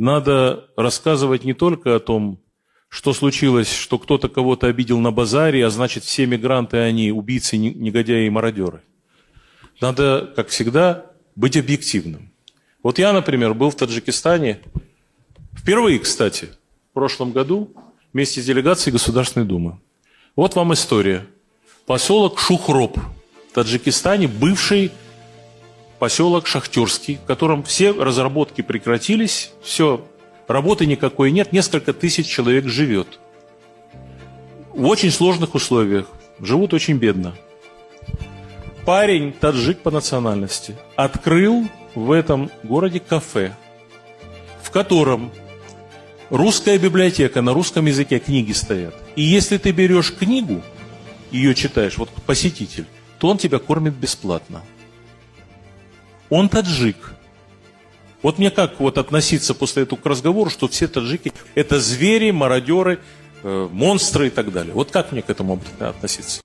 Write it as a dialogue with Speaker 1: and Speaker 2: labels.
Speaker 1: надо рассказывать не только о том, что случилось, что кто-то кого-то обидел на базаре, а значит, все мигранты, они убийцы, негодяи и мародеры. Надо, как всегда, быть объективным. Вот я, например, был в Таджикистане впервые, кстати, в прошлом году вместе с делегацией Государственной Думы. Вот вам история. Поселок Шухроп в Таджикистане, бывший поселок шахтерский, в котором все разработки прекратились, все, работы никакой нет, несколько тысяч человек живет. В очень сложных условиях, живут очень бедно. Парень, таджик по национальности, открыл в этом городе кафе, в котором русская библиотека, на русском языке книги стоят. И если ты берешь книгу, ее читаешь, вот посетитель, то он тебя кормит бесплатно. Он таджик. Вот мне как вот относиться после этого к разговору, что все таджики – это звери, мародеры, монстры и так далее. Вот как мне к этому относиться?